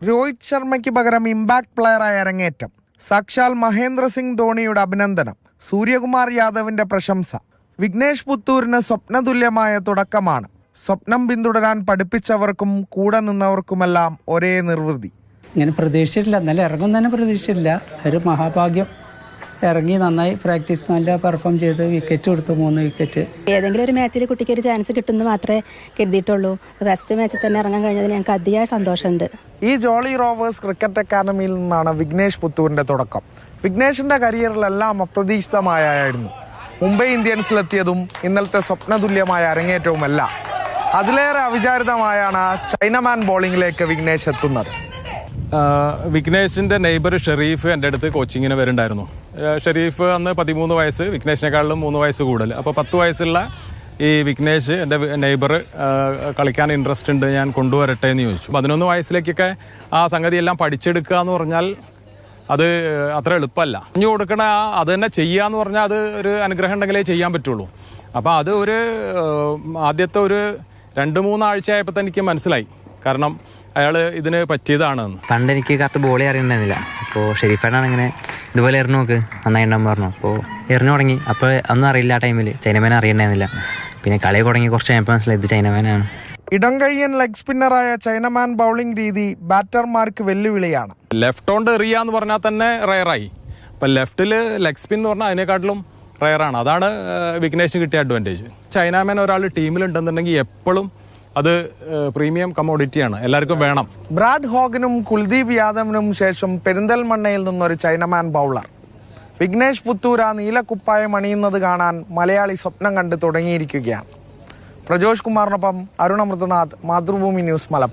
രോഹിത് ശർമ്മയ്ക്ക് പകരം ഇമ്പാക്ട് പ്ലെയറായി അരങ്ങേറ്റം. സാക്ഷാൽ മഹേന്ദ്ര സിംഗ് ധോണിയുടെ അഭിനന്ദനം. സൂര്യകുമാർ യാദവിന്റെ പ്രശംസ. വിഘ്നേഷ് പുത്തൂരിന് സ്വപ്നതുല്യമായ തുടക്കമാണ്. സ്വപ്നം പിന്തുടരാൻ പഠിപ്പിച്ചവർക്കും കൂടെ നിന്നവർക്കുമെല്ലാം ഒരേ നിർവൃതി. ഇങ്ങനെ പ്രതീക്ഷിച്ചിട്ടില്ല, എന്നാലും ഇറങ്ങും തന്നെ പ്രതീക്ഷിച്ചിട്ടില്ല. ഒരു മഹാഭാഗ്യം. ഇറങ്ങി നന്നായി പ്രാക്ടീസ് നല്ല പെർഫോം ചെയ്ത് വിക്കറ്റ് കൊടുത്തു, 3 വിക്കറ്റ്. ഏതെങ്കിലും ഒരു മാച്ചിൽ കുട്ടിക്ക് ഒരു ചാൻസ് കിട്ടുമെന്ന് മാത്രമേ കരുതിയിട്ടുള്ളൂ. റെസ്റ്റ് മാച്ചിൽ തന്നെ ഇറങ്ങാൻ കഴിഞ്ഞതിൽ ഞങ്ങൾക്ക് അതിയായ സന്തോഷമുണ്ട്. ഈ ജോളി റോവേഴ്സ് ക്രിക്കറ്റ് അക്കാദമിയിൽ നിന്നാണ് വിഘ്നേഷ് പുത്തൂരിന്റെ തുടക്കം. വിഘ്നേഷിന്റെ കരിയറിലെല്ലാം അപ്രതീക്ഷിതമായിരുന്നു. മുംബൈ ഇന്ത്യൻസിലെത്തിയതും ഇന്നലത്തെ സ്വപ്നതുല്യമായ അരങ്ങേറ്റവുമല്ല. അതിലേറെ അവിചാരിതമായാണ് ചൈനമാൻ ബോളിംഗിലേക്ക് വിഘ്നേഷ് എത്തുന്നത്. വിഘ്നേഷിൻ്റെ നെയ്ബർ ഷെരീഫ് എൻ്റെ അടുത്ത് കോച്ചിങ്ങിന് വരുന്നുണ്ടായിരുന്നു. ഷെരീഫ് അന്ന് 13 വയസ്സ്, വിഘ്നേഷിനെക്കാളിലും 3 വയസ്സ് കൂടുതൽ. അപ്പോൾ 10 വയസ്സുള്ള ഈ വിഘ്നേഷ് എൻ്റെ നെയ്ബർ കളിക്കാൻ ഇൻട്രസ്റ്റ് ഉണ്ട്, ഞാൻ കൊണ്ടുവരട്ടെ എന്ന് ചോദിച്ചു. 11 വയസ്സിലേക്കൊക്കെ ആ സംഗതിയെല്ലാം പഠിച്ചെടുക്കുക എന്ന് പറഞ്ഞാൽ അത് അത്ര എളുപ്പമല്ല. പറഞ്ഞു കൊടുക്കണ അത് തന്നെ ചെയ്യുക എന്ന് പറഞ്ഞാൽ അത് ഒരു അനുഗ്രഹം ഉണ്ടെങ്കിലേ ചെയ്യാൻ പറ്റുള്ളൂ. അപ്പോൾ അത് ആദ്യത്തെ ഒരു 2-3 ആഴ്ചയായപ്പോൾ തന്നെ എനിക്ക് മനസ്സിലായി, കാരണം അയാൾ ഇതിന് പറ്റിയതാണെന്ന്. പണ്ട് എനിക്ക് കറക്റ്റ് ബോളി അറിയണ്ടായിരുന്നില്ല. അപ്പോൾ ഷെരീഫായിട്ടാണ് ഇങ്ങനെ ഇതുപോലെ എറിഞ്ഞു നോക്ക് നന്നായി ഉണ്ടാകും പറഞ്ഞു. അപ്പോൾ എറിഞ്ഞു തുടങ്ങി. അപ്പോൾ ഒന്നും അറിയില്ല, ആ ടൈമിൽ ചൈനമാൻ അറിയണ്ടായിരുന്നില്ല. പിന്നെ കളി തുടങ്ങി കുറച്ച് കഴിഞ്ഞപ്പോൾ മനസ്സിലായി ഇത് ചൈനമാനാണ്. ഇടംകയ്യൻ ലെഗ് സ്പിന്നറായ ചൈനമാൻ ബൗളിംഗ് രീതി ബാറ്റർമാർക്ക് വെല്ലുവിളിയാണ്. ലെഫ്റ്റ് കൊണ്ട് എറിയാന്ന് പറഞ്ഞാൽ തന്നെ റയറായി. അപ്പം ലെഫ്റ്റിൽ ലെഗ് സ്പിൻ എന്ന് പറഞ്ഞാൽ അതിനെക്കാട്ടിലും റയറാണ്. അതാണ് വിഘ്നേഷിന് കിട്ടിയ അഡ്വാൻറ്റേജ്. ചൈനാമാൻ ഒരാൾ ടീമിലുണ്ടെന്നുണ്ടെങ്കിൽ എപ്പോഴും അത് പ്രീമിയം കമ്മോഡിറ്റിയാണ്, എല്ലാവർക്കും വേണം. ബ്രാഡ് ഹോഗനും കുൽദീപ് യാദവിനും ശേഷം പെരിന്തൽമണ്ണയിൽ നിന്നൊരു ചൈനമാൻ ബൗളർ. വിഘ്നേഷ് പുത്തൂർ ആ നീലക്കുപ്പായം അണിയുന്നത് കാണാൻ മലയാളി സ്വപ്നം കണ്ട് തുടങ്ങിയിരിക്കുകയാണ്. പ്രജോഷ് കുമാറിനൊപ്പം അരുണ മൃതനാഥ്, മാതൃഭൂമി ന്യൂസ്, മലപ്പുറം.